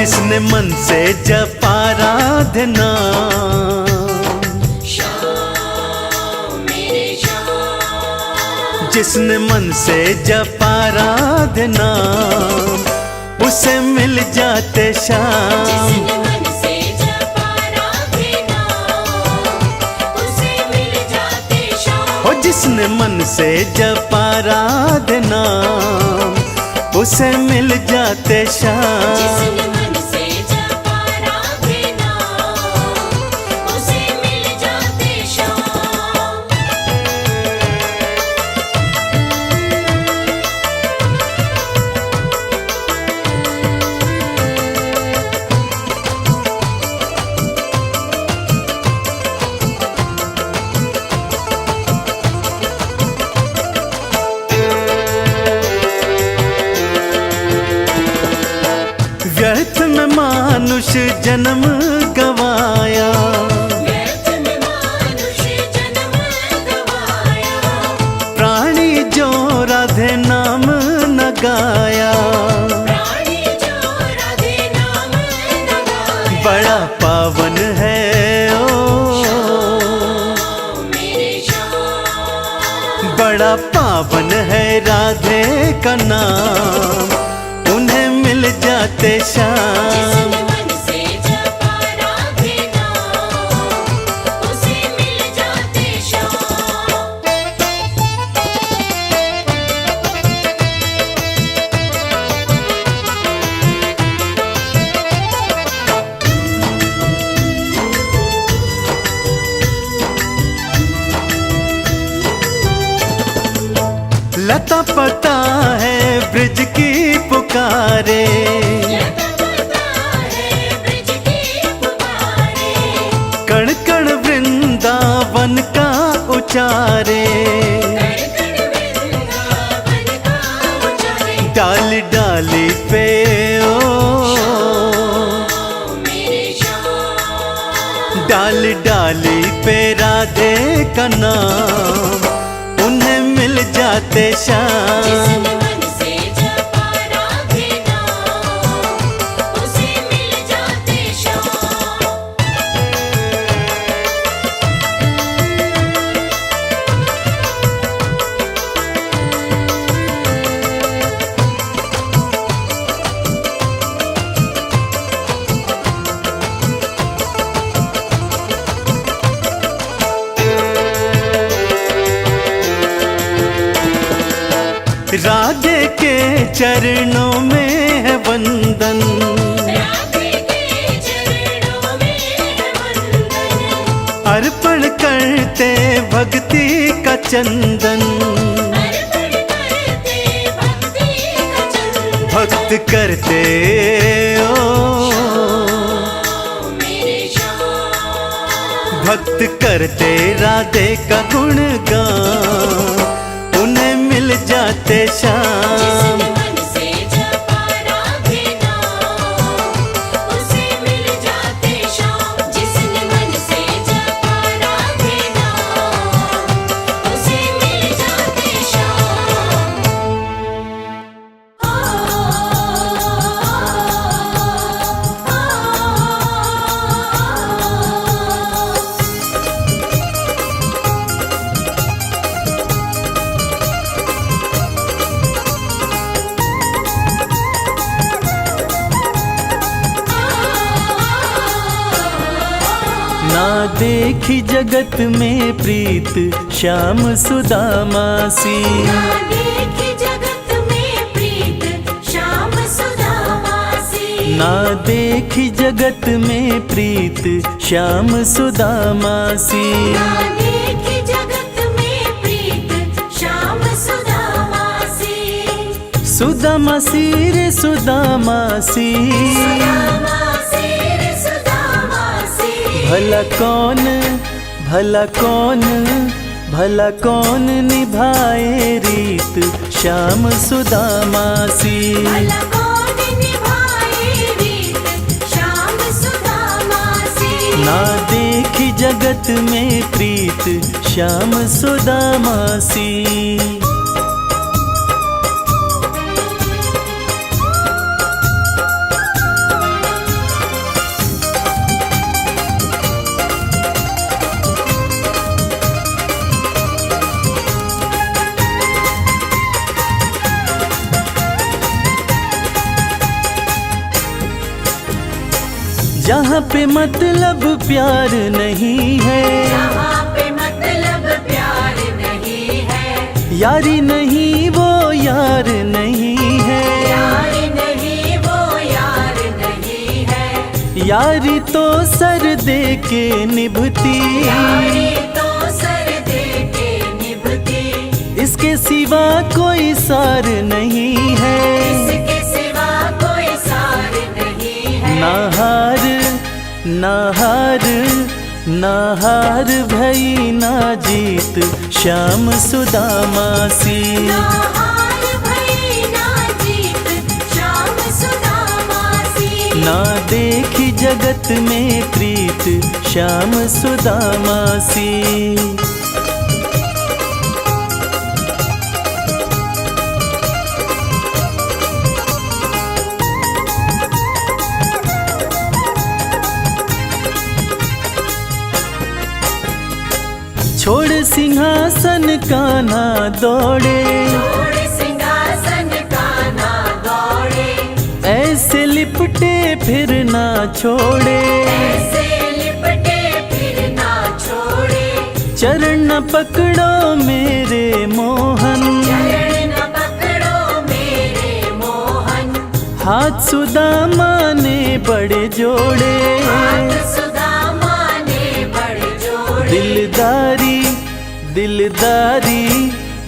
जिसने मन से जपा राधे नाम, जिसने मन से जपा राधे नाम, उसे मिल जाते श्याम। हो जिसने मन से जपा राधे नाम, उसे मिल जाते श्याम। व्यर्थ में मानुष जन्म गवाया, प्राणी जो राधे नाम न गाया, बड़ा पावन है बड़ा पावन है राधे का नाम, उन्हें मिल जाते श्याम। लता पता है ब्रज की पुकारे, कण कण वृंदावन का उचारे, डाली डाली पे डाली डाली पे राधे का नाम, उन्हें मिल जाते श्याम। राधे के चरणों में है वंदन, अर्पण करते भक्ति का चंदन, भक्त करते भक्त करते राधे का गुणगान, उन्हें मिल जाते श्याम। ना देखी जगत में प्रीत श्याम सुदामा सी, ना देखी जगत में प्रीत श्याम सुदामा सी, ना देखी जगत में प्रीत श्याम सुदामा सी, ना देखी जगत में प्रीत श्याम सुदामा सी, सुदामा सी रे सुदामा सी, भला कौन भला कौन भला कौन निभाए रीत श्याम सुदामा सी, भला कौन निभाए रीत श्याम सुदामा सी, ना देखी जगत में प्रीत श्याम सुदामा सी। जहाँ पे मतलब प्यार नहीं है, जहाँ पे मतलब प्यार नहीं है, यारी नहीं वो यार नहीं है, यार नहीं वो यार नहीं है, यारी तो सर दे के निभती, यारी तो सर दे के निभती, इसके सिवा कोई सार नहीं है। इसके सिवा कोई सार नहीं है। ना हार ना हार ना हार भई ना जीत, श्याम सुदामा सी। ना हार भई ना जीत, श्याम सुदामा सी। ना देखी जगत में प्रीत, श्याम सुदामा सी। छोड़ सिंहासन कान्हा दौड़े, छोड़ सिंहासन कान्हा दौड़े, ऐसे लिपटे फिर ना छोड़े, ऐसे लिपटे फिर ना छोड़े, चरण न पकड़ो मेरे मोहन, चरण न पकड़ो मेरे मोहन, हाथ सुदामा ने बड़े जोड़े, हाथ सुदामा ने बड़े जोड़े, दिलदारी दिलदारी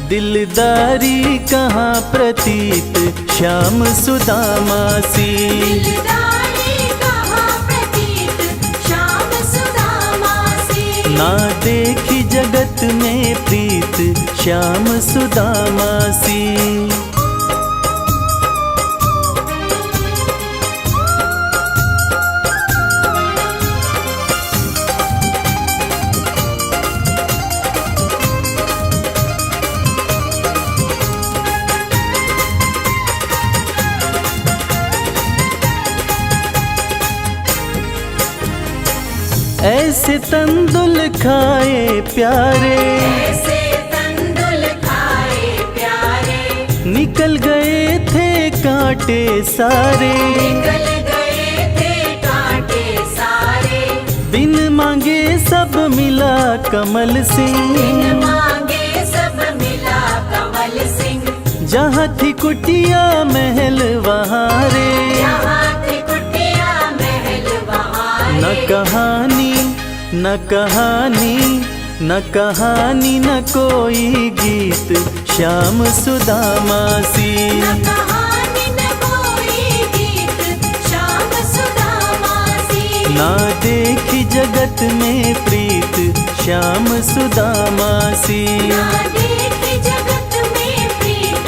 दिलदारी कहाँ प्रतीत, श्याम सुदामा सी। दिलदारी कहाँ प्रतीत, श्याम सुदामा सी। ना देखी जगत में प्रीत, श्याम सुदामा सी। ऐसे तंदुल खाए प्यारे, ऐसे तंदुल खाए प्यारे, निकल गए थे कांटे सारे, निकल गए थे कांटे सारे, बिन मांगे सब मिला कमल सिंह, बिन मांगे सब मिला कमल सिंह, जहाँ थी कुटिया महल वहाँ रे, जहाँ थी कुटिया महल वहाँ न रे। कहानी न कहानी न कहानी न कोई गीत, श्याम सुदामा सी। न कहानी न कोई गीत, श्याम सुदामा सी। ना देखी जगत में प्रीत, श्याम सुदामा सी। ना देखी जगत में प्रीत,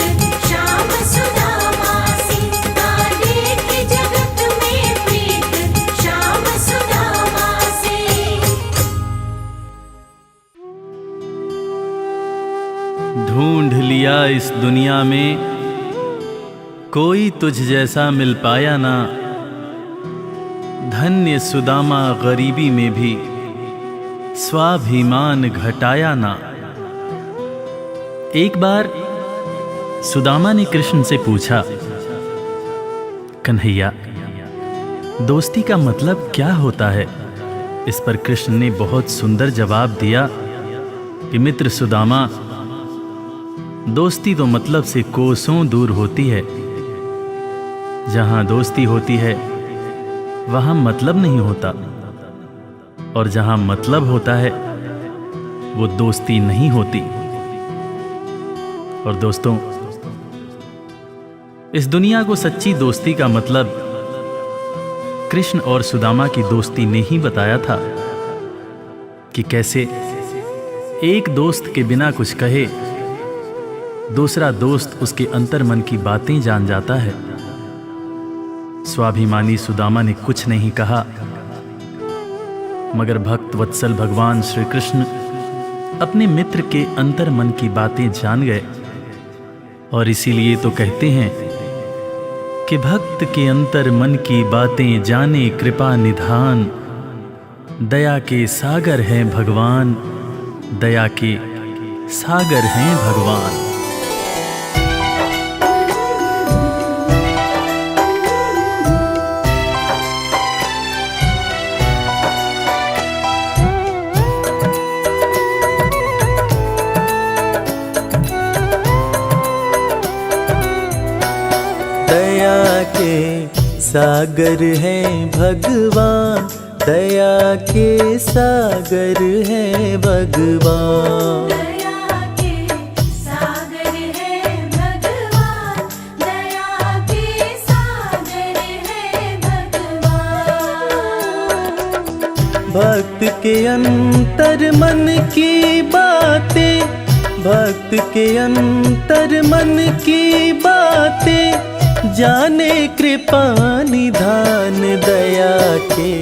श्याम सुदामा सी। ना देखी जगत में प्रीत, श्याम सुदामा सी। ढूंढ लिया इस दुनिया में, कोई तुझ जैसा मिल पाया ना, धन्य सुदामा गरीबी में भी स्वाभिमान घटाया ना। एक बार सुदामा ने कृष्ण से पूछा, कन्हैया दोस्ती का मतलब क्या होता है? इस पर कृष्ण ने बहुत सुंदर जवाब दिया कि मित्र सुदामा, दोस्ती तो मतलब से कोसों दूर होती है। जहां दोस्ती होती है वहां मतलब नहीं होता, और जहां मतलब होता है वो दोस्ती नहीं होती। और दोस्तों, इस दुनिया को सच्ची दोस्ती का मतलब कृष्ण और सुदामा की दोस्ती ने ही बताया था कि कैसे एक दोस्त के बिना कुछ कहे दूसरा दोस्त उसके अंतर्मन की बातें जान जाता है। स्वाभिमानी सुदामा ने कुछ नहीं कहा, मगर भक्त वत्सल भगवान श्री कृष्ण अपने मित्र के अंतर्मन की बातें जान गए। और इसीलिए तो कहते हैं कि भक्त के अंतर्मन की बातें जाने कृपा निधान, दया के सागर हैं भगवान, दया के सागर हैं भगवान। के सागर हैं भगवान, दया के सागर हैं भगवान। दया के सागर है भगवान, दया के सागर है भगवान। भक्त के अंतर मन की बातें, भक्त के अंतर मन की बातें, जाने कृपा निधान, दया के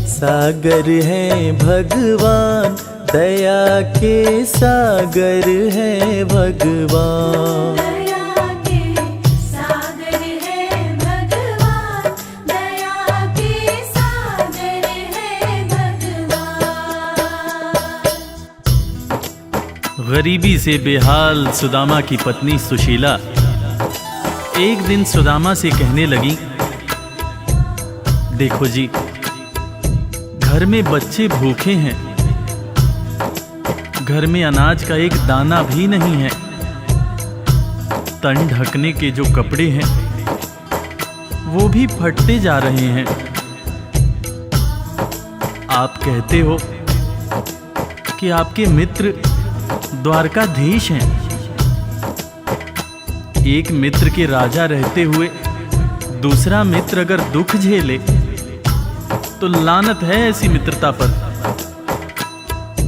सागर हैं भगवान, दया के सागर हैं भगवान। दया के सागर है भगवान, दया के सागर है भगवान। गरीबी से बेहाल सुदामा की पत्नी सुशीला एक दिन सुदामा से कहने लगी, देखो जी, घर में बच्चे भूखे हैं, घर में अनाज का एक दाना भी नहीं है, तन ढकने के जो कपड़े हैं वो भी फटते जा रहे हैं। आप कहते हो कि आपके मित्र द्वारकाधीश हैं। एक मित्र के राजा रहते हुए दूसरा मित्र अगर दुख झेले तो लानत है ऐसी मित्रता पर।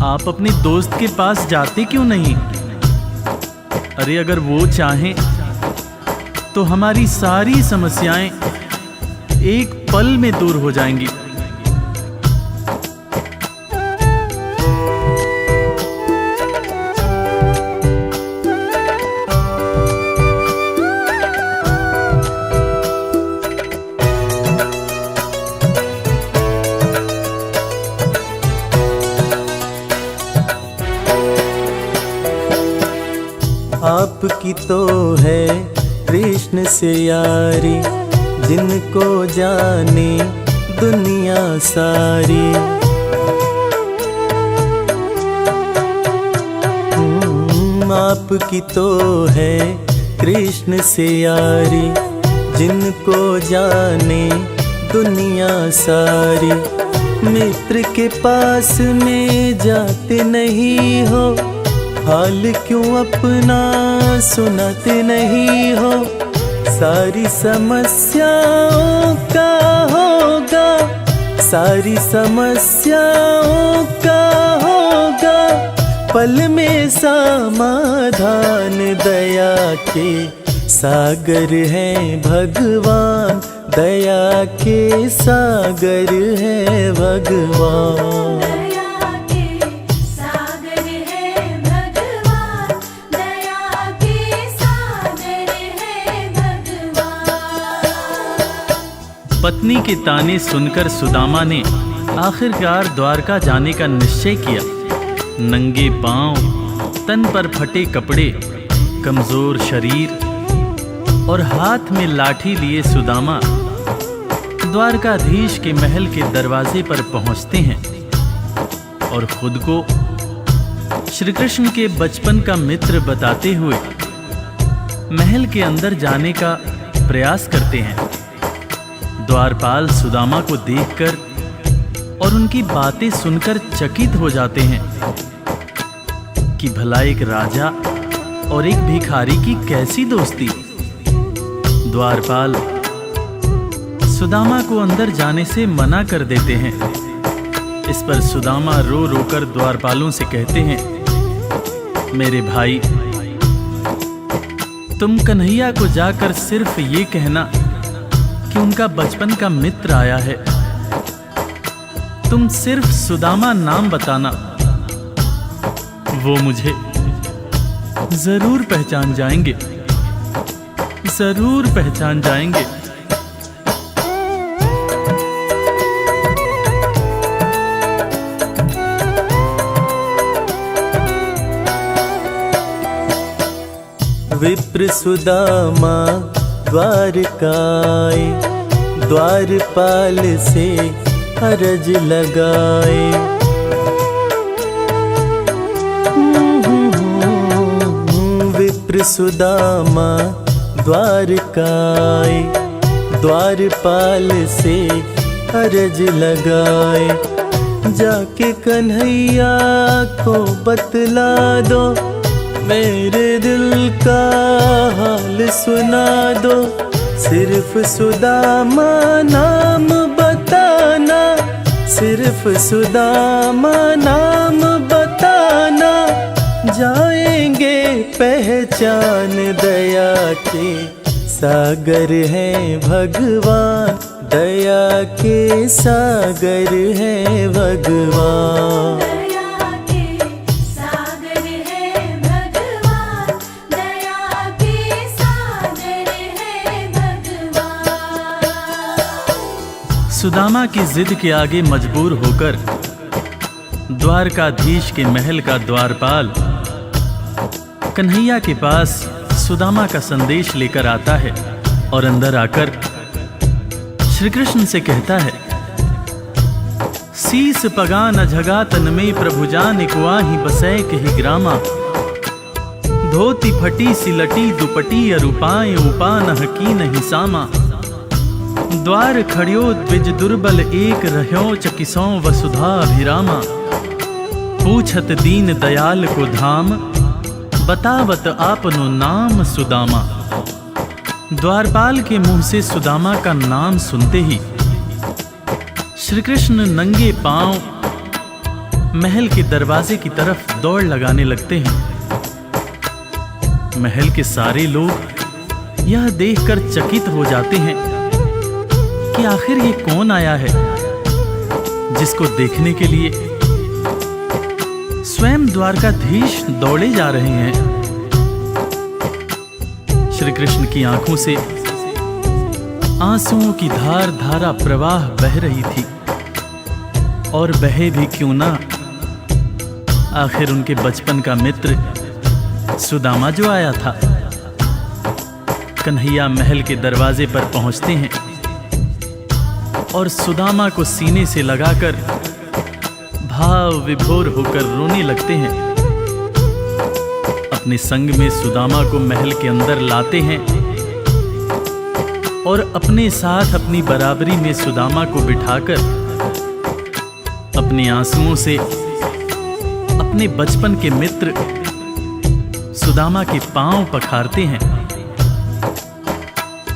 आप अपने दोस्त के पास जाते क्यों नहीं? अरे अगर वो चाहें तो हमारी सारी समस्याएं एक पल में दूर हो जाएंगी। आपकी तो है कृष्ण से यारी, जिनको जाने दुनिया सारी। आपकी तो है कृष्ण से यारी, जिनको जाने दुनिया सारी। मित्र के पास में जाते नहीं हो, हाल क्यों अपना सुनाते नहीं हो। सारी समस्याओं का होगा, सारी समस्याओं का होगा पल में समाधान। दया के सागर हैं भगवान, दया के सागर हैं भगवान। दया के सागर है भगवान, दया के सागर है भगवान। पत्नी के ताने सुनकर सुदामा ने आखिरकार द्वारका जाने का निश्चय किया। नंगे पांव, तन पर फटे कपड़े, कमजोर शरीर और हाथ में लाठी लिए सुदामा द्वारकाधीश के महल के दरवाजे पर पहुंचते हैं और खुद को श्री कृष्ण के बचपन का मित्र बताते हुए महल के अंदर जाने का प्रयास करते हैं। द्वारपाल सुदामा को देखकर और उनकी बातें सुनकर चकित हो जाते हैं कि भला एक राजा और एक भिखारी की कैसी दोस्ती। द्वारपाल सुदामा को अंदर जाने से मना कर देते हैं। इस पर सुदामा रो रोकर द्वारपालों से कहते हैं, मेरे भाई, तुम कन्हैया को जाकर सिर्फ ये कहना कि उनका बचपन का मित्र आया है। तुम सिर्फ सुदामा नाम बताना, वो मुझे जरूर पहचान जाएंगे, जरूर पहचान जाएंगे। विप्र सुदामा द्वारकाए, द्वारपाल से अरज लगाए। विप्र सुदामा द्वारकाए, द्वारपाल से अरज लगाए, जाके कन्हैया को बतला दो, मेरे दिल का हाल सुना दो। सिर्फ सुदामा नाम बताना, सिर्फ सुदामा नाम बताना, जाएंगे पहचान। दया के सागर हैं भगवान, दया के सागर हैं भगवान। दया के सागर है भगवान, दया के सागर है भगवान। सुदामा की जिद के आगे मजबूर होकर द्वारकाधीश के महल का द्वारपाल कन्हैया के पास सुदामा का संदेश लेकर आता है और अंदर आकर श्री कृष्ण से कहता है, सीस पगा न झगा तन में प्रभु जान कुआही बसै कही ग्रामा, धोती फटी सिलटी दुपटी अरुपाए उपा न हकी नहीं सामा, द्वार खड़ियो द्विज दुर्बल एक रह्यो चकिसों वसुधा अभिरामा, पूछत दीन दयाल को धाम, बतावत आपनो नाम सुदामा। द्वारपाल के मुंह से सुदामा का नाम सुनते ही श्री कृष्ण नंगे पांव महल के दरवाजे की तरफ दौड़ लगाने लगते हैं। महल के सारे लोग यह देखकर चकित हो जाते हैं कि आखिर ये कौन आया है, जिसको देखने के लिए स्वयं द्वारकाधीश दौड़े जा रहे हैं। श्री कृष्ण की आंखों से आंसुओं की धार धारा प्रवाह बह रही थी, और बहे भी क्यों ना, आखिर उनके बचपन का मित्र सुदामा जो आया था। कन्हैया महल के दरवाजे पर पहुंचते हैं और सुदामा को सीने से लगाकर भाव विभोर होकर रोने लगते हैं। अपने संग में सुदामा को महल के अंदर लाते हैं और अपने साथ अपनी बराबरी में सुदामा को बिठाकर अपने आंसुओं से अपने बचपन के मित्र सुदामा के पांव पखारते हैं।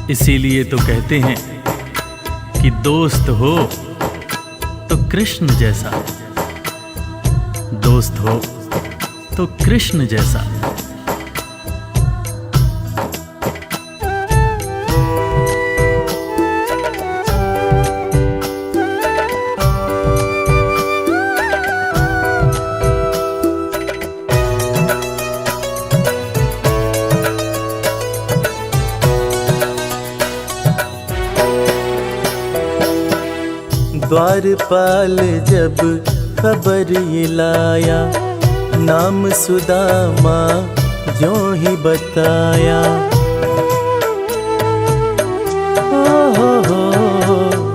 इसीलिए तो कहते हैं कि दोस्त हो तो कृष्ण जैसा, दोस्त हो तो कृष्ण जैसा। द्वारपाल जब खबर ये लाया, नाम सुदामा जो ही बताया।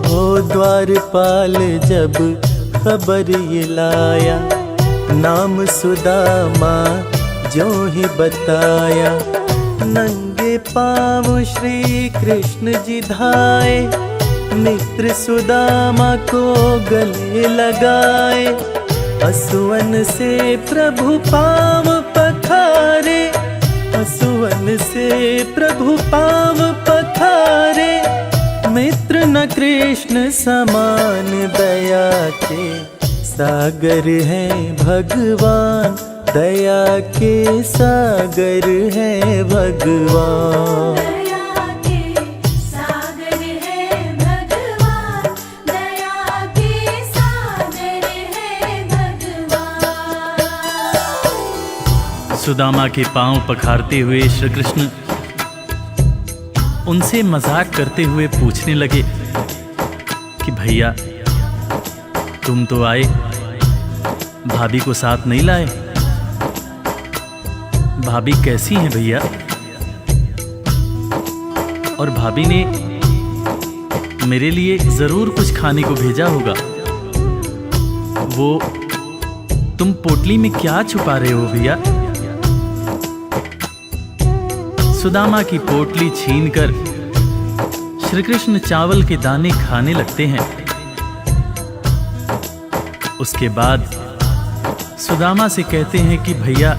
हो द्वारपाल जब खबर ये लाया, नाम सुदामा जो ही बताया। नंगे पाँव श्री कृष्ण जी धाए, मित्र सुदामा को गले लगाए। असुवन से प्रभु पाँव पखारे, असुवन से प्रभु पाँव पखारे। मित्र न कृष्ण समान, दया के सागर हैं भगवान, दया के सागर हैं भगवान। सुदामा के पांव पखारते हुए श्री कृष्ण उनसे मजाक करते हुए पूछने लगे कि भैया तुम तो आए, भाभी को साथ नहीं लाए? भाभी कैसी हैं भैया? और भाभी ने मेरे लिए जरूर कुछ खाने को भेजा होगा। वो तुम पोटली में क्या छुपा रहे हो भैया? सुदामा की पोटली छीनकर श्री कृष्ण चावल के दाने खाने लगते हैं। उसके बाद सुदामा से कहते हैं कि भैया,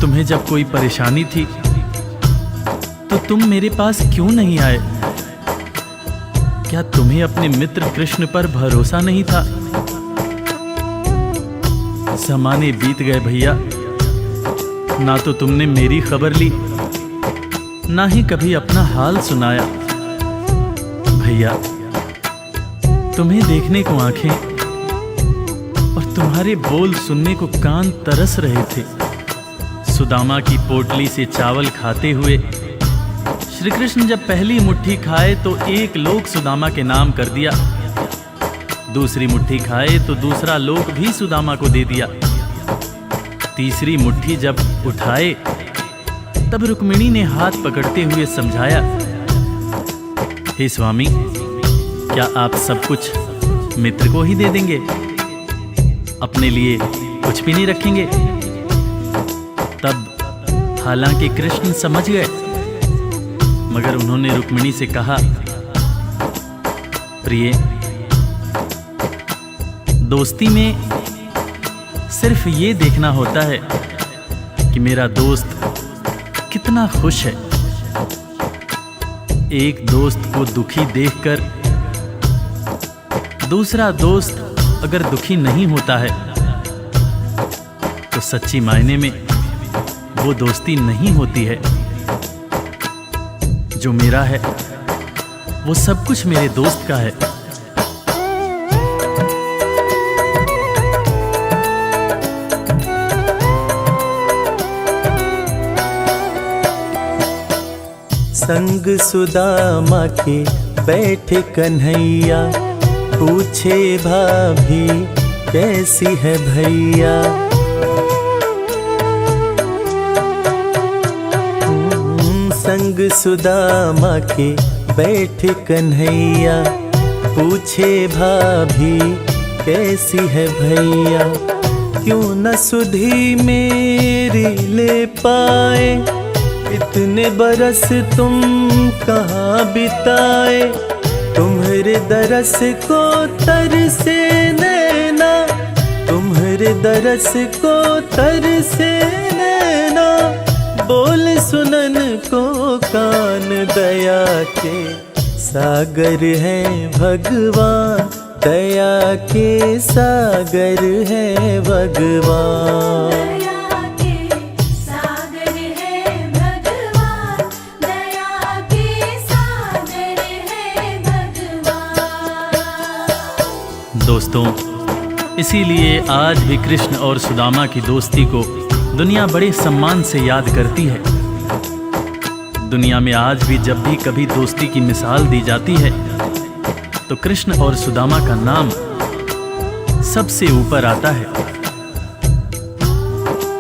तुम्हें जब कोई परेशानी थी तो तुम मेरे पास क्यों नहीं आए? क्या तुम्हें अपने मित्र कृष्ण पर भरोसा नहीं था? ज़माने बीत गए भैया, ना तो तुमने मेरी खबर ली, ना ही कभी अपना हाल सुनाया। भैया, तुम्हें देखने को आंखें और तुम्हारे बोल सुनने को कान तरस रहे थे। सुदामा की पोटली से चावल खाते हुए श्री कृष्ण जब पहली मुट्ठी खाए तो एक लोक सुदामा के नाम कर दिया, दूसरी मुट्ठी खाए तो दूसरा लोक भी सुदामा को दे दिया, तीसरी मुट्ठी जब उठाए तब रुक्मिणी ने हाथ पकड़ते हुए समझाया, हे स्वामी, क्या आप सब कुछ मित्र को ही दे देंगे? अपने लिए कुछ भी नहीं रखेंगे? तब हालांकि कृष्ण समझ गए, मगर उन्होंने रुक्मिणी से कहा, प्रिय, दोस्ती में सिर्फ ये देखना होता है कि मेरा दोस्त कितना खुश है। एक दोस्त को दुखी देखकर दूसरा दोस्त अगर दुखी नहीं होता है तो सच्ची मायने में वो दोस्ती नहीं होती है। जो मेरा है वो सब कुछ मेरे दोस्त का है। संग सुदामा के बैठे कन्हैया, पूछे भाभी कैसी है भैया। संग सुदामा के बैठे कन्हैया, पूछे भाभी कैसी है भैया। क्यों न सुधी मेरी ले पाए, इतने बरस तुम कहाँ बिताए। तुम्हारे दरस को तरसे नैना, तुम्हारे दरस को तरसे नैना। बोल सुनन को कान, दया के सागर है भगवान, दया के सागर है भगवान। दोस्तों, इसीलिए आज भी कृष्ण और सुदामा की दोस्ती को दुनिया बड़े सम्मान से याद करती है। दुनिया में आज भी जब भी कभी दोस्ती की मिसाल दी जाती है तो कृष्ण और सुदामा का नाम सबसे ऊपर आता है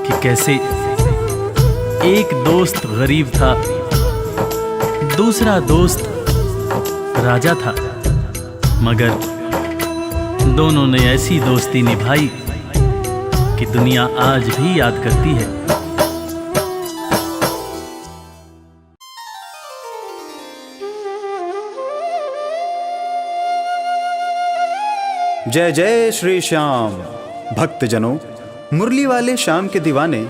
कि कैसे एक दोस्त गरीब था, दूसरा दोस्त राजा था, मगर दोनों ने ऐसी दोस्ती निभाई कि दुनिया आज भी याद करती है। जय जय श्री श्याम। भक्तजनों, मुरली वाले श्याम के दीवाने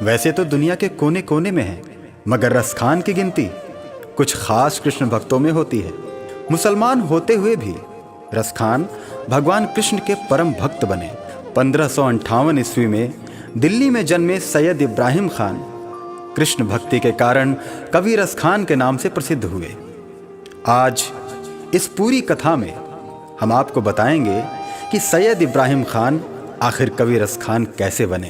वैसे तो दुनिया के कोने कोने में हैं, मगर रसखान की गिनती कुछ खास कृष्ण भक्तों में होती है। मुसलमान होते हुए भी रसखान भगवान कृष्ण के परम भक्त बने। 1558 ईस्वी में दिल्ली में जन्मे सैयद इब्राहिम खान कृष्ण भक्ति के कारण कवि रसखान के नाम से प्रसिद्ध हुए। आज इस पूरी कथा में हम आपको बताएंगे कि सैयद इब्राहिम खान आखिर कवि रसखान कैसे बने।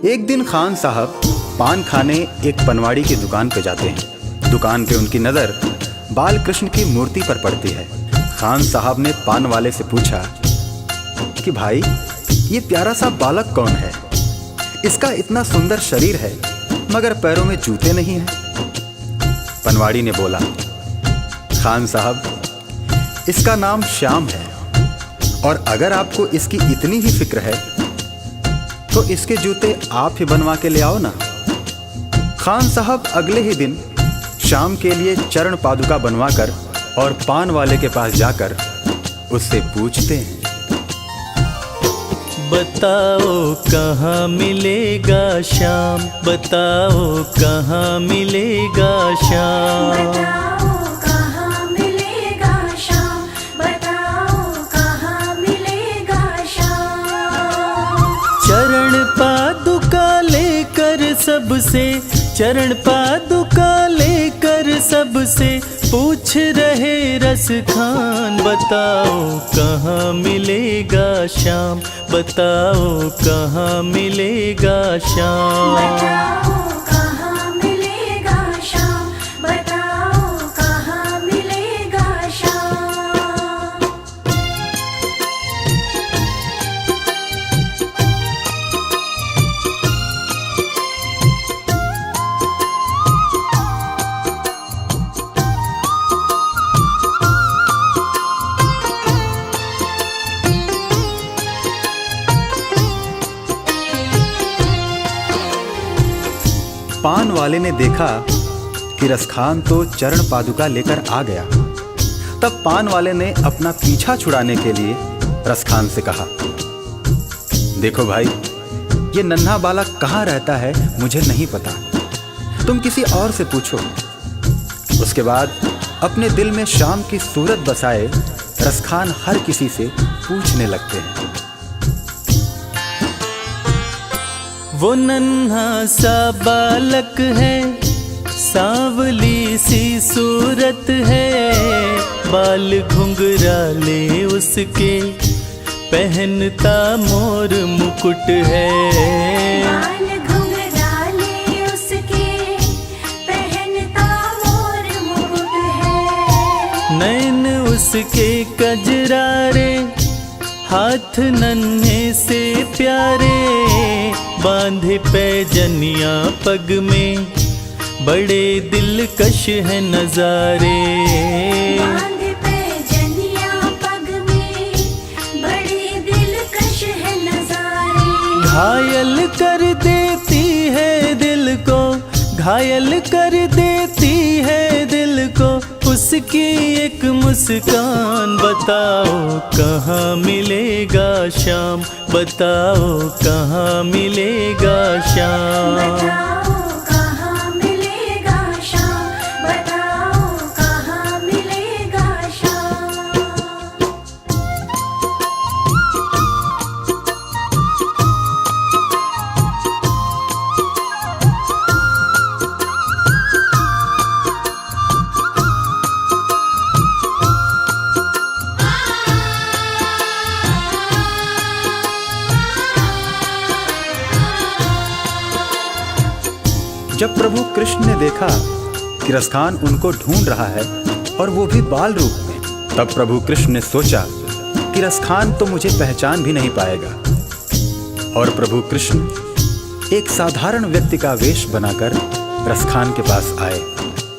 एक दिन खान साहब पान खाने एक पनवाड़ी की दुकान पर जाते हैं। दुकान पे उनकी नज़र बाल कृष्ण की मूर्ति पर पड़ती है। खान साहब ने पान वाले से पूछा कि भाई, ये प्यारा सा बालक कौन है? इसका इतना सुंदर शरीर है मगर पैरों में जूते नहीं हैं। पनवाड़ी ने बोला, खान साहब, इसका नाम श्याम है और अगर आपको इसकी इतनी ही फिक्र है तो इसके जूते आप ही बनवा के ले आओ ना। खान साहब अगले ही दिन श्याम के लिए चरण पादुका बनवाकर और पान वाले के पास जाकर उससे पूछते हैं, बताओ कहाँ मिलेगा श्याम, बताओ कहाँ मिलेगा श्याम। बताओ कहाँ मिलेगा श्याम, बताओ कहाँ मिलेगा श्याम। चरण पादुका लेकर सबसे, चरण पादुका लेकर सबसे पूछ रहे रस खान, बताओ कहाँ मिलेगा श्याम, बताओ कहाँ मिलेगा श्याम। बताओ कहाँ मिलेगा श्याम, बताओ कहाँ मिलेगा श्याम। पान वाले ने देखा कि रसखान तो चरण पादुका लेकर आ गया। तब पान वाले ने अपना पीछा छुड़ाने के लिए रसखान से कहा, देखो भाई, ये नन्हा बालक कहाँ रहता है मुझे नहीं पता, तुम किसी और से पूछो। उसके बाद अपने दिल में श्याम की सूरत बसाए रसखान हर किसी से पूछने लगते हैं। वो नन्हा सा बालक है, सांवली सी सूरत है, बाल घुंघराले उसके, पहनता मोर मुकुट है। बाल घुंघराले उसके, पहनता मोर मुकुट है। नैन उसके कजरारे, हाथ नन्हे से प्यारे, बांधे पैजनिया पग में, बड़े दिलकश है नजारे। बांधे पैजनिया पग में, बड़े दिलकश है नजारे। घायल कर देती है दिल को, घायल कर देती है दिल को, उसकी एक मुस्कान, बताओ कहाँ मिलेगा श्याम, बताओ कहाँ मिलेगा श्याम। बताओ कहाँ मिलेगा श्याम, बताओ कहाँ मिलेगा श्याम। जब प्रभु कृष्ण ने देखा कि रसखान उनको ढूंढ रहा है और वो भी बाल रूप में, तब प्रभु कृष्ण ने सोचा कि रसखान तो मुझे पहचान भी नहीं पाएगा। और प्रभु कृष्ण एक साधारण व्यक्ति का वेश बनाकर रसखान के पास आए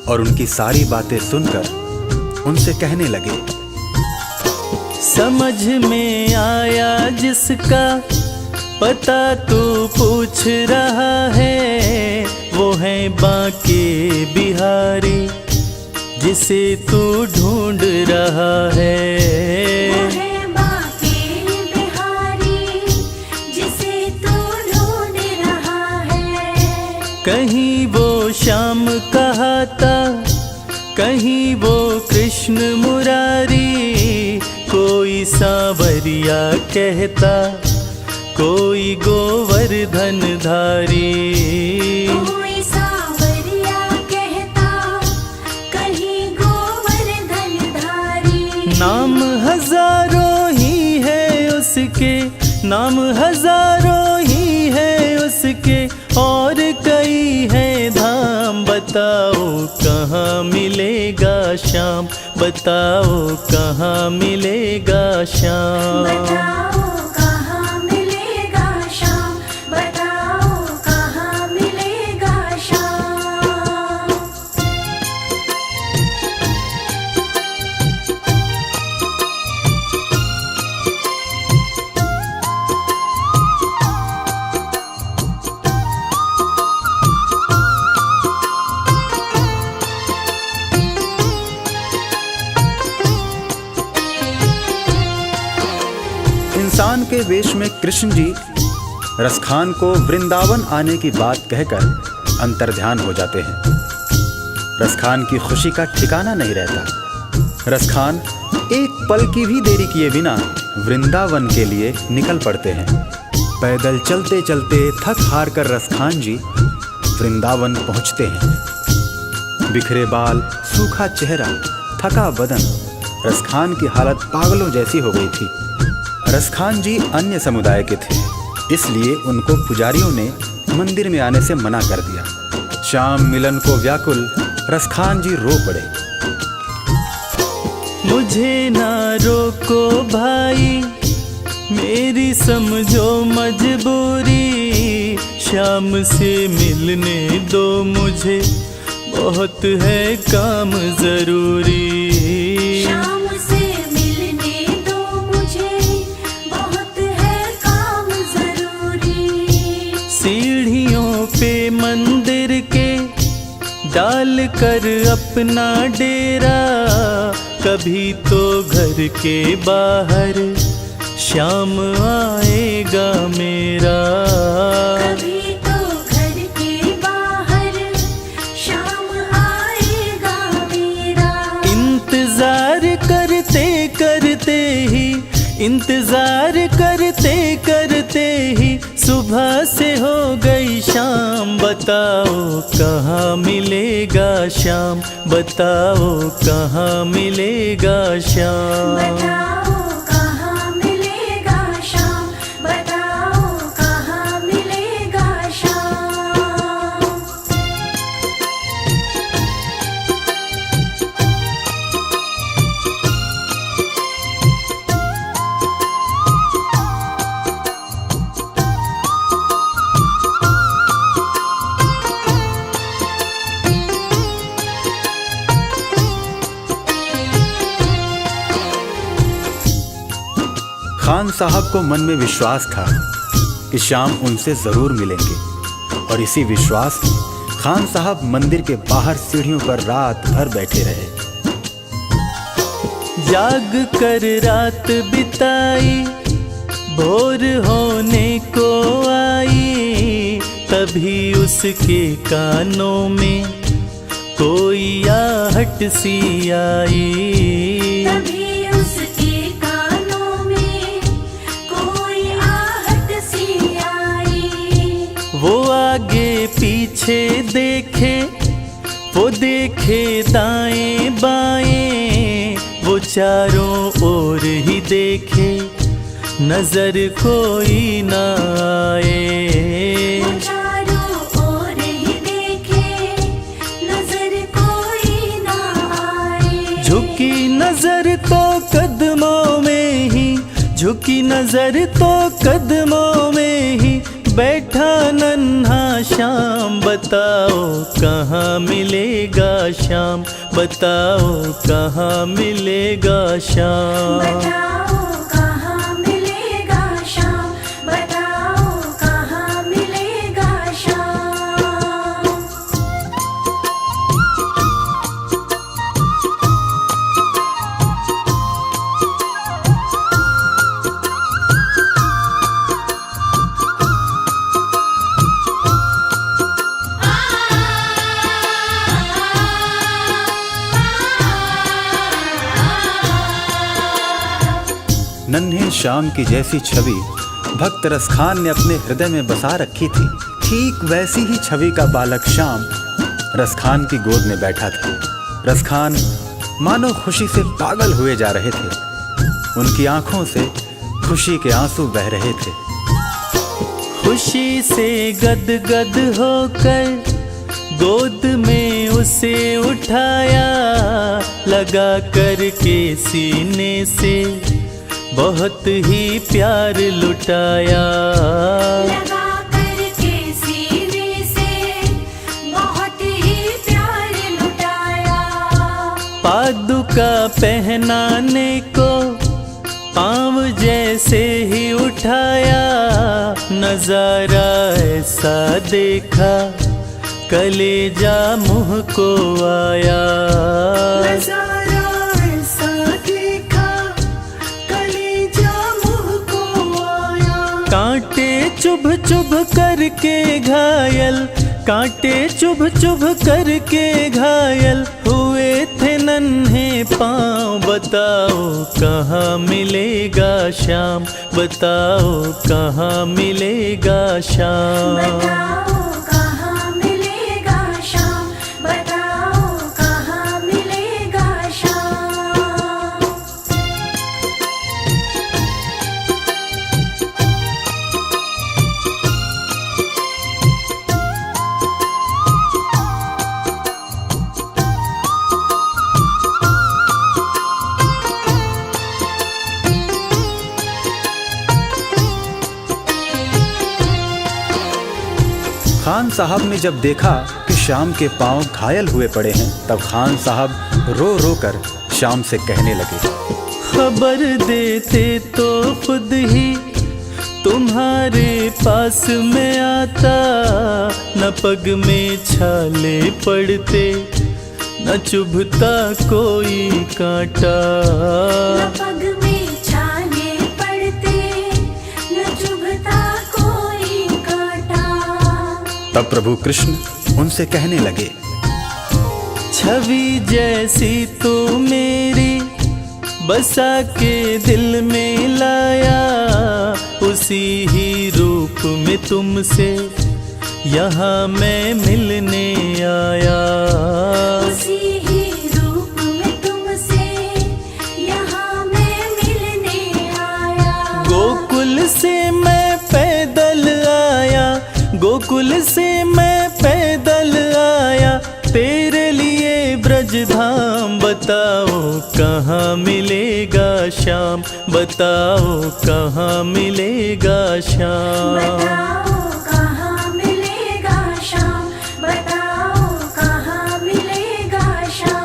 और उनकी सारी बातें सुनकर उनसे कहने लगे, समझ में आया जिसका पता तू पूछ रहा है, वो है बांके बिहारी जिसे तू ढूंढ रहा है। वो है बांके बिहारी जिसे तू ढूंढ रहा है। कहीं वो श्याम कहाता, कहीं वो कृष्ण मुरारी, कोई सांवरिया कहता, कोई गोवर्धन धारी। कोई सांवरिया कहता, कहीं गोवर्धन धारी। नाम हजारों ही है उसके, नाम हजारों ही है उसके, और कई है धाम, बताओ कहाँ मिलेगा श्याम, बताओ कहाँ मिलेगा श्याम। बताओ कहाँ मिलेगा श्याम, बताओ कहाँ मिलेगा श्याम। वेश में कृष्ण जी रसखान को वृंदावन आने की बात कहकर अंतर्ध्यान हो जाते हैं। रसखान की खुशी का ठिकाना नहीं रहता। रसखान एक पल की भी देरी किए बिना वृंदावन के लिए निकल पड़ते हैं। पैदल चलते चलते थक हार कर रसखान जी वृंदावन पहुंचते हैं। बिखरे बाल, सूखा चेहरा, थका बदन, रसखान की हालत पागलों जैसी हो गई थी। रसखान जी अन्य समुदाय के थे, इसलिए उनको पुजारियों ने मंदिर में आने से मना कर दिया। श्याम मिलन को व्याकुल रसखान जी रो पड़े। मुझे ना रोको भाई, मेरी समझो मजबूरी, शाम से मिलने दो मुझे, बहुत है काम जरूरी। शाम से मिलने दो मुझे, बहुत है काम जरूरी। सीढ़ियों पे मंदिर के डाल कर अपना डेरा, कभी तो घर के बाहर शाम आएगा मेरा। कभी तो घर के बाहर शाम आएगा मेरा। इंतजार करते करते ही, इंतजार करते करते ही सुबह से हो गई शाम। बताओ कहाँ मिलेगा शाम, बताओ कहाँ मिलेगा शाम। बताओ कहाँ मिलेगा शाम, बताओ कहाँ मिलेगा शाम। खान साहब को मन में विश्वास था कि श्याम उनसे जरूर मिलेंगे, और इसी विश्वास में खान साहब मंदिर के बाहर सीढ़ियों पर रात भर बैठे रहे। जाग कर रात बिताई, भोर होने को आई, तभी उसके कानों में कोई आहट सी आई। तभी उसके कानों में कोई आहट सी आई। वो आगे पीछे देखे, वो देखे दाएं बाएं, वो चारों ओर ही देखे, नजर कोई ना आए। वो चारों ओर ही देखे, नजर कोई ना आए। झुकी नजर तो कदमों में ही, झुकी नजर तो कदमों में ही बैठा नन्हा श्याम। बताओ कहाँ मिलेगा शाम, बताओ कहाँ मिलेगा शाम। बताओ कहाँ मिलेगा शाम, बताओ कहाँ मिलेगा शाम। नन्हे श्याम की जैसी छवि भक्त रसखान ने अपने हृदय में बसा रखी थी, ठीक वैसी ही छवि का बालक श्याम रसखान की गोद में बैठा था। रसखान मानो खुशी से पागल हुए जा रहे थे। उनकी आंखों से खुशी के आंसू बह रहे थे। खुशी से गदगद होकर गोद में उसे उठाया, लगा करके सीने से बहुत ही प्यार लुटाया। लगा करके सीने से बहुत ही प्यार लुटाया। पादुका पहनाने को पाँव जैसे ही उठाया, नजारा ऐसा देखा कलेजा मुँह को आया। नजारा ऐसा देखा कलेजा मुँह को आया। कांटे चुभ चुभ करके घायल, कांटे चुभ चुभ करके घायल हुए थे नन्हे पाँव। बताओ कहाँ मिलेगा श्याम, बताओ कहाँ मिलेगा श्याम। बताओ कहाँ मिलेगा श्याम, बताओ कहाँ मिलेगा श्याम। खान साहब ने जब देखा कि श्याम के पांव घायल हुए पड़े हैं, तब खान साहब रो रो कर श्याम से कहने लगे, खबर देते तो खुद ही तुम्हारे पास में आता। न पग में छाले पड़ते, न चुभता कोई कांटा। न पग में छाले पड़ते, न चुभता कोई कांटा। तब प्रभु कृष्ण उनसे कहने लगे, छवि जैसी तो मेरी बसा के दिल में लाया, उसी ही रूप में तुमसे यहाँ मैं मिलने आया। उसी ही रूप में तुमसे यहाँ मैं मिलने आया। गोकुल से मैं पैदल आया, गोकुल से मैं पैदल आया, तेरे लिए ब्रज धाम। बताओ कहाँ मिलेगा श्याम, बताओ कहाँ मिलेगा श्याम। बताओ कहाँ मिलेगा श्याम, बताओ कहाँ मिलेगा श्याम।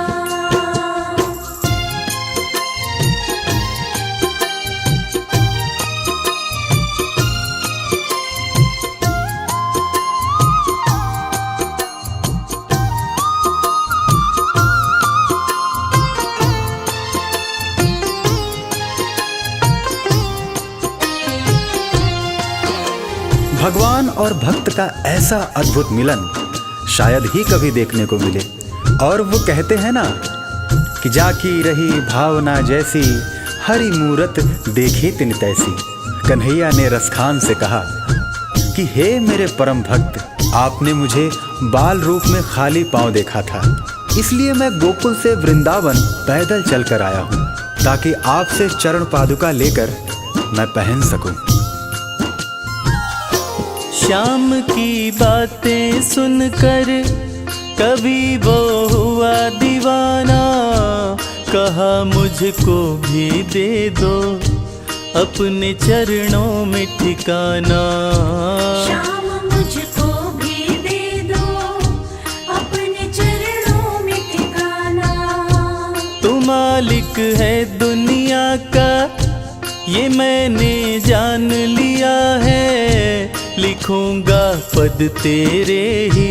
भगवान और भक्त का ऐसा अद्भुत मिलन शायद ही कभी देखने को मिले। और वो कहते हैं ना कि जाकी रही भावना जैसी, हरी मूरत देखी तिन तैसी। कन्हैया ने रसखान से कहा कि हे मेरे परम भक्त, आपने मुझे बाल रूप में खाली पांव देखा था, इसलिए मैं गोकुल से वृंदावन पैदल चलकर आया हूँ, ताकि आपसे चरण पादुका लेकर मैं पहन सकूं। श्याम की बातें सुनकर कभी वो हुआ दीवाना, कहा मुझको भी दे दो अपने चरणों में ठिकाना। श्याम मुझको भी दे दो अपने चरणों में ठिकाना। तू मालिक है दुनिया का ये मैंने जान लिया है, लिखूंगा पद तेरे ही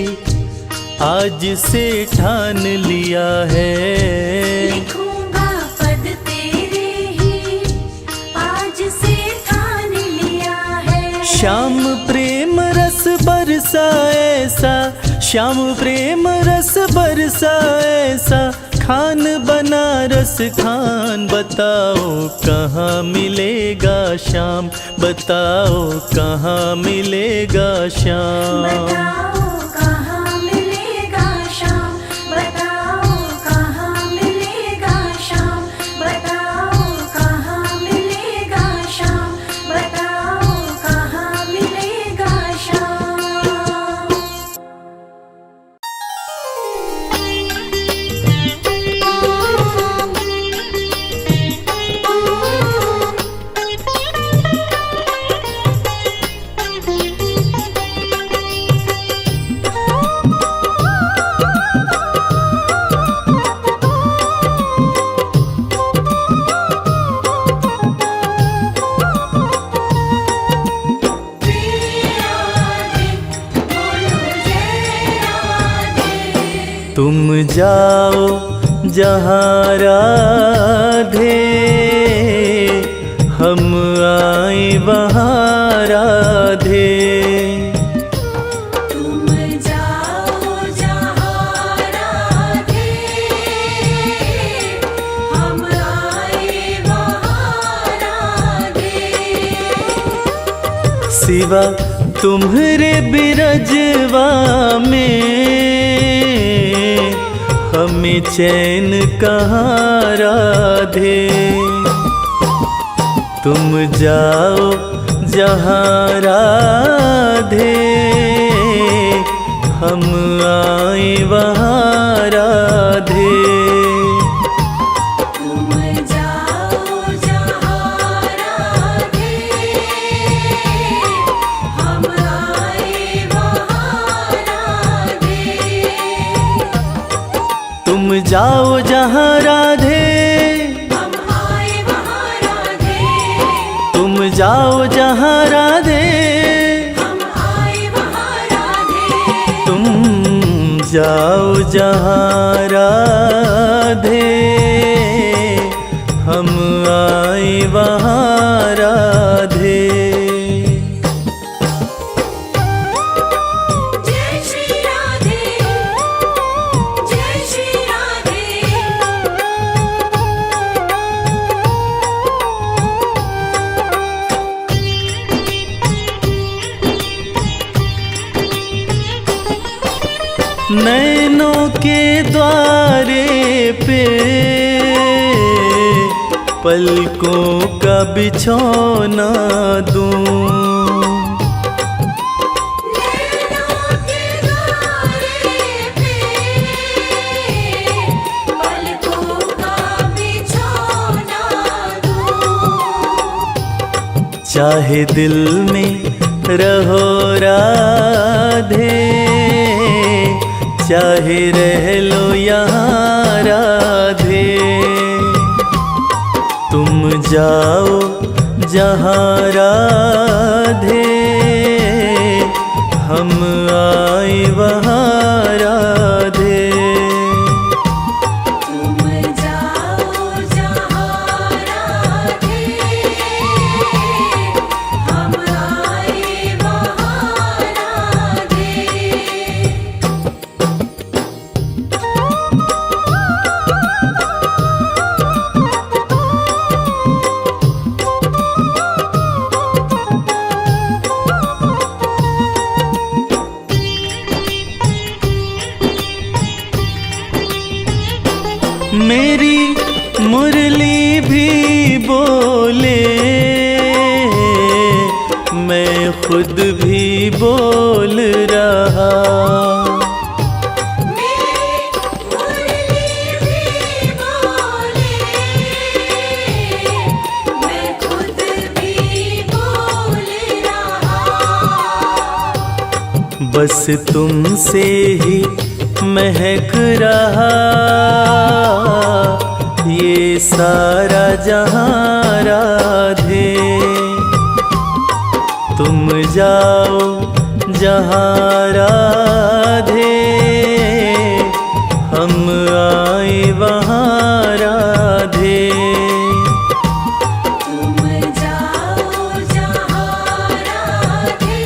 आज से ठान लिया है। लिखूंगा पद तेरे ही आज से ठान लिया है। श्याम प्रेम रस बरसा ऐसा, श्याम प्रेम रस बरसा ऐसा, खान बनारस खान। बताओ कहाँ मिलेगा श्याम, बताओ कहाँ मिलेगा श्याम। बताओ कहाँ मिलेगा श्याम, बताओ कहाँ मिलेगा श्याम। बताओ कहाँ मिलेगा श्याम, बताओ कहाँ मिलेगा श्याम। तुम जाओ जहाँ राधे, हम आए वहाँ राधे। सिवा तुम्हरे बिरजवा में हमें चैन कहाँ राधे। तुम जाओ जहाँ राधे, हम आए वहाँ राधे। तुम जाओ जहाँ राधे, हम आए वहाँ राधे। तुम जाओ जहाँ राधे, हम आए वहाँ राधे। तुम जाओ जहाँ राधे, हम आए वहाँ राधे। तुम जाओ जहाँ राधे, हम आए वहाँ राधे। जय श्री राधे, जय श्री राधे। नैनों के द्वारे पे पलकों का बिछौना दूं। नैनों के द्वारे पे पलकों का बिछौना दूं। चाहे दिल में रहो राधे, चाहे रह लो यहाँ राधे। तुम जाओ जहाँ राधे, हम आए वहाँ राधे। तुम जाओ जहाँ राधे, हम आए वहाँ राधे। मेरी मुरली भी बोले, मैं खुद भी बोल रहा। मेरी मुरली भी बोले, मैं खुद भी बोल रहा। बस तुमसे ही महक रहा ये सारा जहां राधे। तुम जाओ जहां राधे, हम आए वहां राधे। तुम जाओ जहाँ राधे,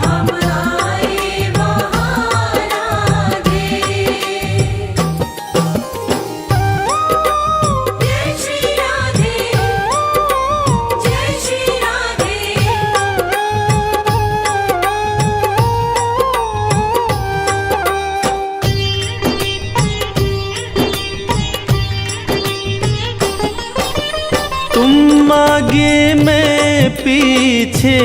हम आए वहाँ राधे। जय श्री राधे, जय श्री राधे। तुम आगे मैं पीछे,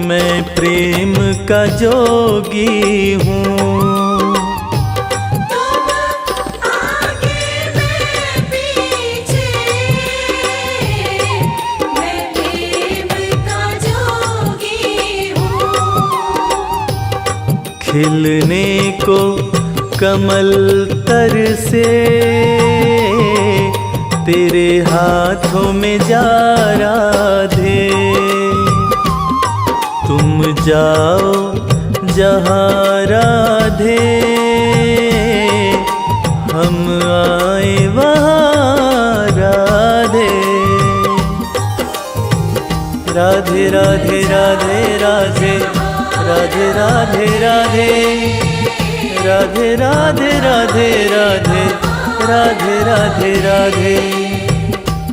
मैं प्रेम का जोगी हूँ। तुम आगे मैं पीछे, मैं प्रेम का जोगी हूँ। खिलने को कमल तर से तेरे हाथों में जा राधे। तुम जाओ जहाँ राधे, हम आए वहाँ राधे। राधे राधे राधे राधे राधे राधे राधे राधे राधे राधे राधे राधे राधे राधे।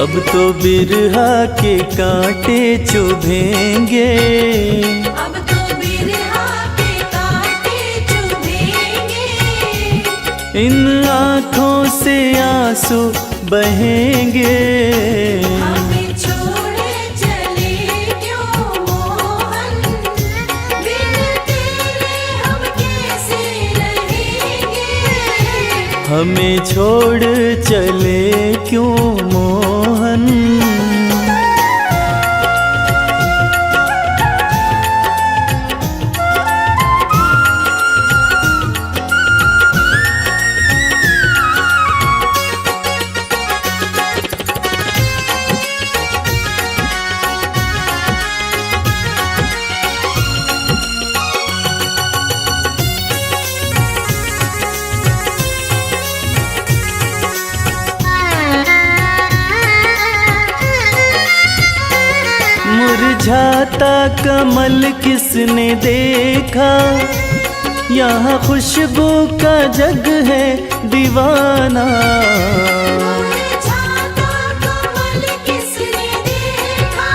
अब तो बिरहा के कांटे चुभेंगे, अब तो बिरहा के कांटे चुभेंगे। इन आँखों से आंसू बहेंगे। हमें छोड़े चले क्यों मोहन, बिन तेरे हम कैसे रहेंगे। हमें छोड़ चले क्यों मोहन। मुरझाता कमल किसने देखा, यहाँ खुशबू का जग है दीवाना। मुरझाता कमल किसने देखा,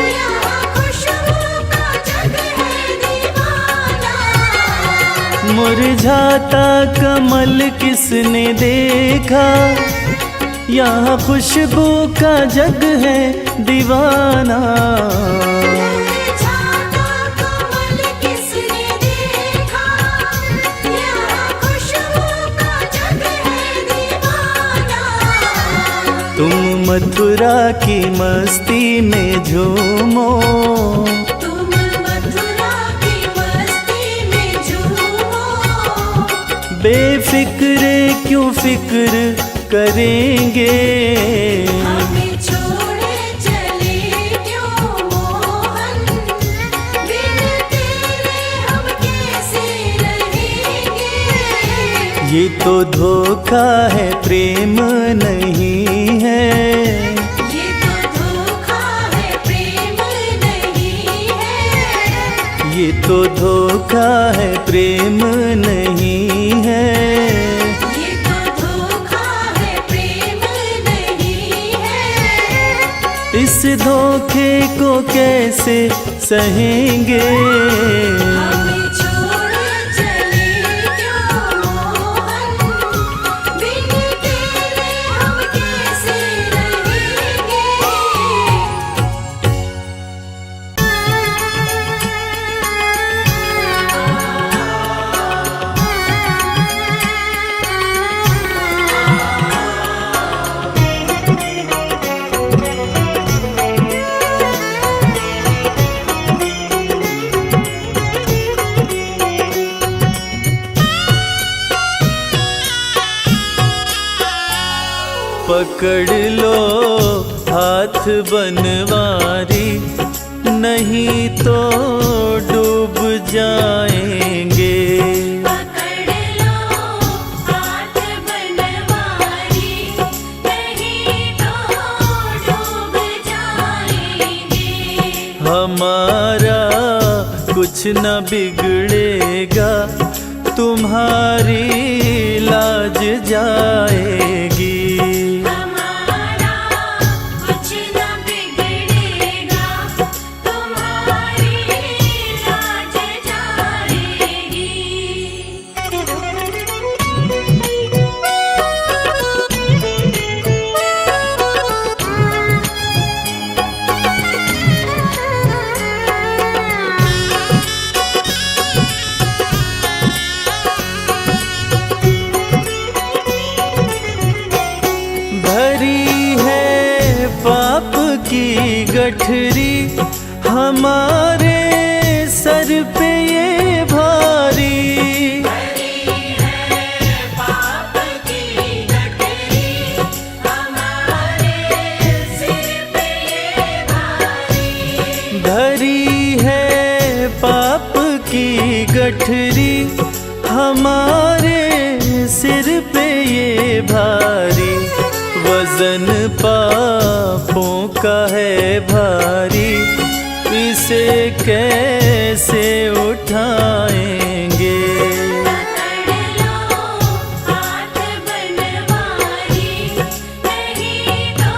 यहाँ खुशबू का जग है दीवाना। मुरझाता कमल किसने देखा, यहाँ खुशबू का जग है दीवाना। मुरझाता कमल किसने देखा, यहाँ खुशबू का जग है दीवाना। तुम मथुरा की मस्ती में झूमो, तुम मथुरा की मस्ती में झूमो। बेफिक्रे क्यों फिक्र करेंगे। हमें छोड़े चले क्यों मोहन, बिन तेरे हम कैसे रहेंगे। ये तो धोखा है प्रेम नहीं है, ये तो धोखा है प्रेम नहीं है। ये तो धोखा है प्रेम नहीं है। ये तो धोखा है प्रेम नहीं है। इस धोखे को कैसे सहेंगे। हमें छोड़ चले क्यों मोहन, बिन तेरे हम कैसे रहेंगे। पकड़ लो हाथ बनवारी, नहीं तो डूब जाएंगे। पकड़ लो हाथ बनवारी, नहीं तो डूब जाएंगे। हमारा कुछ न बिगड़ेगा, तुम्हारी लाज जाएगी। हमारा कुछ न बिगड़ेगा, तुम्हारी लाज जाएगी। भरी है पाप की गठरी, हमारे सर पे ये भारी। पाप की गठरी हमारे सिर पे ये भारी। धरी है पाप की गठरी, हमारे सिर पे ये भारी। वजन पापों का है भारी, इसे कैसे उठाएंगे। पकड़ लो हाथ बनवारी, नहीं तो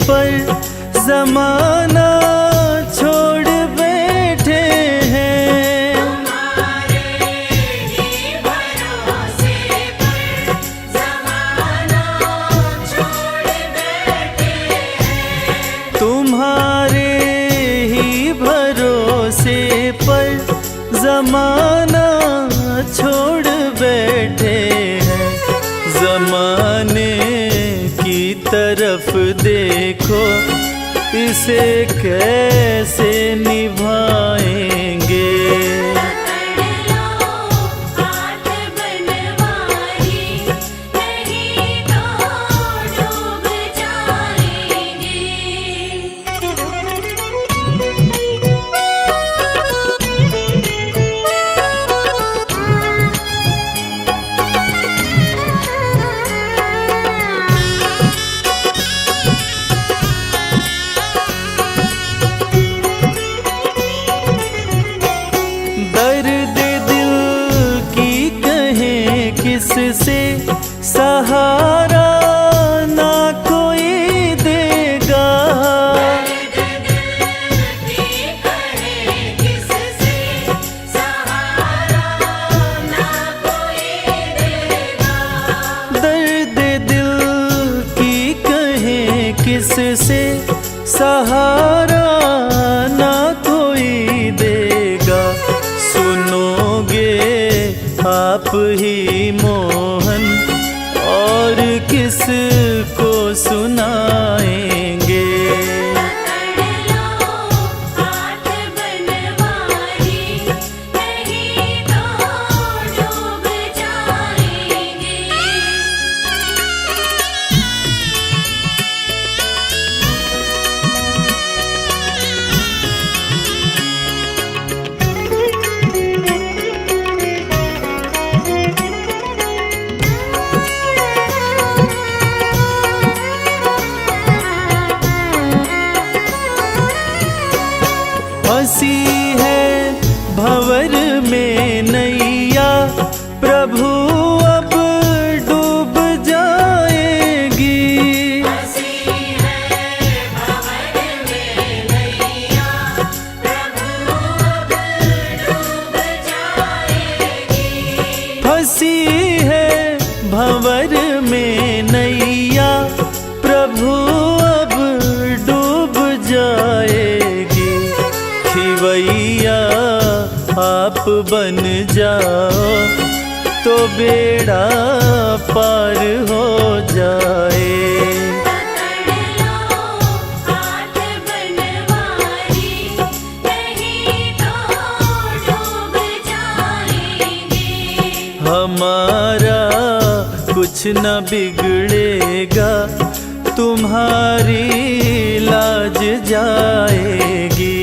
पर जमाना छोड़ बैठे हैं। तुम्हारे ही भरोसे पर जमाना छोड़ बैठे हैं। जमाने की तरफ देखो, इसे कैसे निभाएंगे। किससे सहारा ना कोई देगा। दर्द दिल की कहें किससे सहारा ना कोई देगा। सुनोगे आप ही मोहन, और किस को सुनाएंगे। फंसी है भंवर में नैया, प्रभु अब डूब जाएगी। फंसी है भंवर में नैया, प्रभु अब डूब जाएगी। खिवैया आप बन जाओ, तो बेड़ा पार हो जाए। हमारा कुछ न बिगड़ेगा, तुम्हारी लाज जाएगी।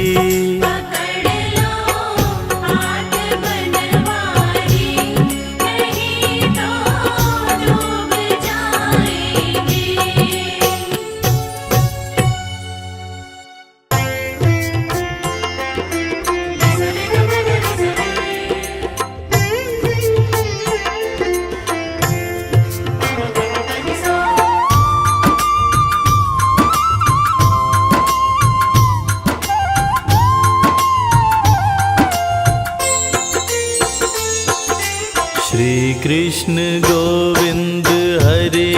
श्री कृष्ण गोविंद हरे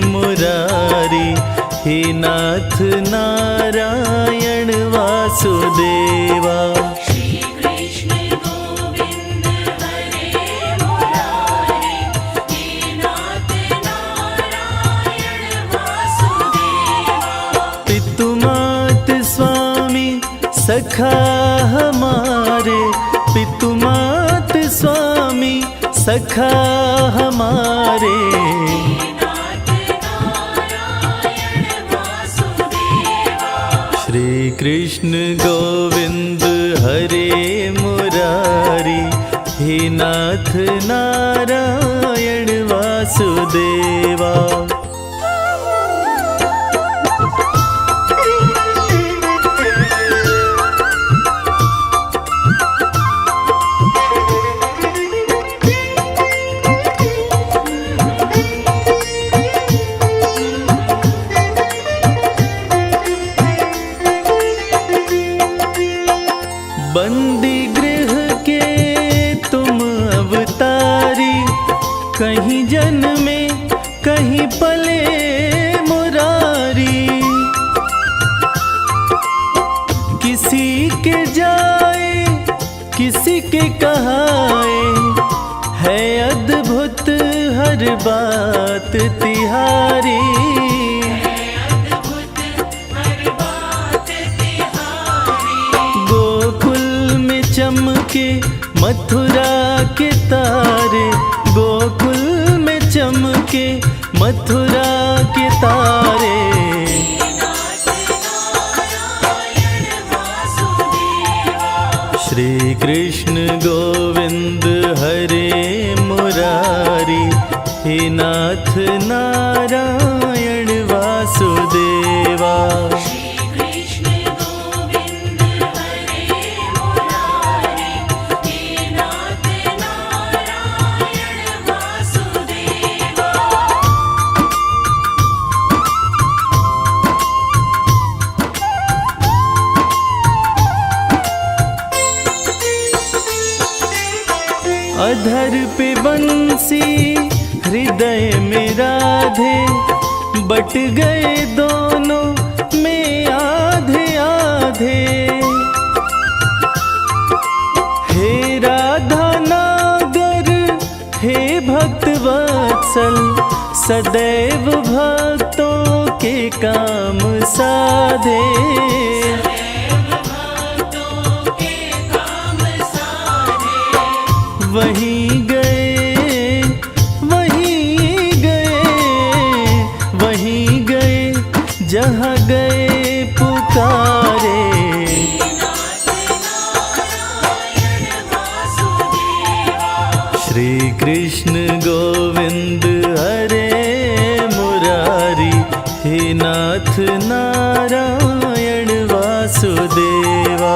मुरारी, हे नाथ नारायण वासुदेवा। श्री कृष्ण गोविंद हरे मुरारी, हे नाथ नारायण वासुदेवा। पितुमात स्वामी सखा हमारे, पितुमात स्वामी सखा हमारे। श्री कृष्ण गोविंद हरे मुरारी, हे नाथ नारायण वासुदेवा। कहीं जन्मे कहीं पले मुरारी, किसी के जाए किसी के कहाए, है अद्भुत हर बात तिहारी। गोकुल में चमके मथुरा के तारे, गोकुल में चमके मथुरा के तारे। श्री कृष्ण गोविंद हरे मुरारी, हे नाथ नारायण वासुदेवा। अधर पे बंसी हृदय में राधे, बट गए दोनों में आधे आधे। हे राधा नागर हे भक्त वत्सल, सदैव भक्तों के काम साधे। वहीं गए वहीं गए वहीं गए जहाँ गए पुकारे। श्री कृष्ण गोविंद हरे मुरारी, हे नाथ नारायण वासुदेवा।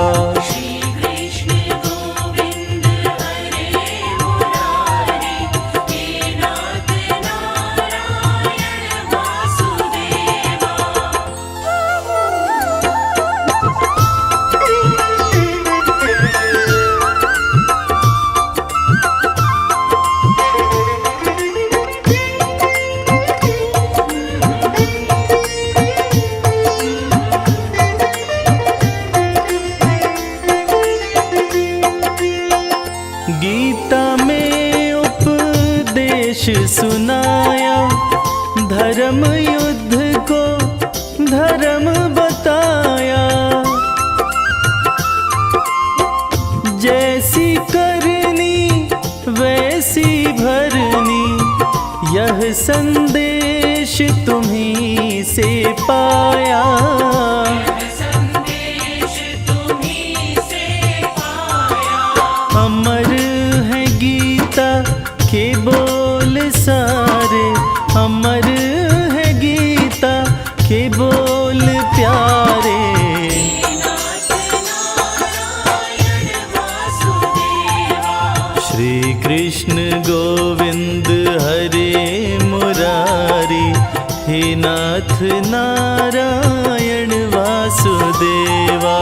गीता में उपदेश सुनाया, धर्म युद्ध को धर्म बताया। जैसी करनी वैसी भरनी, यह संदेश तुम्हीं से पाया। अमर है गीता के बोल सारे, अमर है गीता के बोल प्यारे। श्री कृष्ण गोविंद हरे मुरारी, हे नाथ नारायण वासुदेवा।